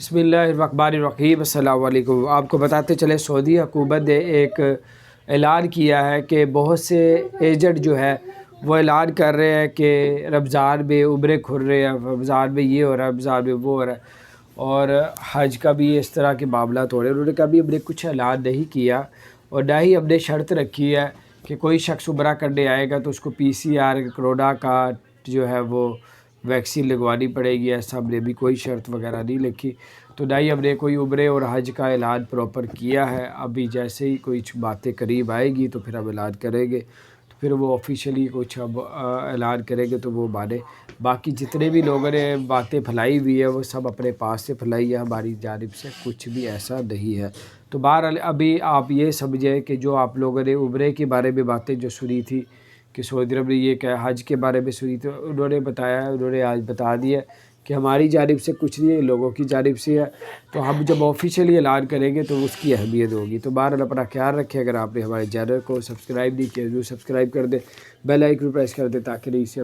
بسم اللہ الرحمن الرحیم۔ السلام علیکم۔ آپ کو بتاتے چلے سعودی حکومت نے ایک اعلان کیا ہے کہ بہت سے ایجنٹ جو ہے وہ اعلان کر رہے ہیں کہ رمضان میں عمرے کھل رہے ہیں، رمضان میں یہ ہو رہا ہے، رمضان میں وہ ہو رہا ہے، اور حج کا بھی اس طرح کے معاملات ہو رہے ہیں۔ انہوں نے کہا بھی ہم نے کچھ اعلان نہیں کیا اور نہ ہی ہم نے شرط رکھی ہے کہ کوئی شخص عمرہ کرنے آئے گا تو اس کو PCR کرونا کا جو ہے وہ ویکسین لگوانی پڑے گی، ایسا ہم نے بھی کوئی شرط وغیرہ نہیں لکھی۔ تو نہ ہی ہم نے کوئی عمرے اور حج کا اعلان پراپر کیا ہے۔ ابھی جیسے ہی کوئی باتیں قریب آئے گی تو پھر ہم اعلان کریں گے، تو پھر وہ آفیشیلی کچھ ہم اعلان کریں گے تو وہ مانے۔ باقی جتنے بھی لوگوں نے باتیں پھیلائی ہوئی ہے وہ سب اپنے پاس سے پھیلائی ہے، ہماری جانب سے کچھ بھی ایسا نہیں ہے۔ تو بہرحال ابھی آپ یہ سمجھیں کہ جو آپ لوگوں نے عمرے کے بارے میں باتیں جو سنی تھی کہ سعودی عرب نے یہ کہا، حج کے بارے میں سنی تو انہوں نے بتایا، انہوں نے آج بتا دیا کہ ہماری جانب سے کچھ نہیں ہے، لوگوں کی جانب سے ہے۔ تو ہم جب آفیشیلی اعلان کریں گے تو اس کی اہمیت ہوگی۔ تو بہرحال اپنا خیال رکھیں۔ اگر آپ نے ہمارے چینل کو سبسکرائب نہیں کیا تو سبسکرائب کر دیں، بیل آئیکن پریس کر دیں تاکہ نہیں سے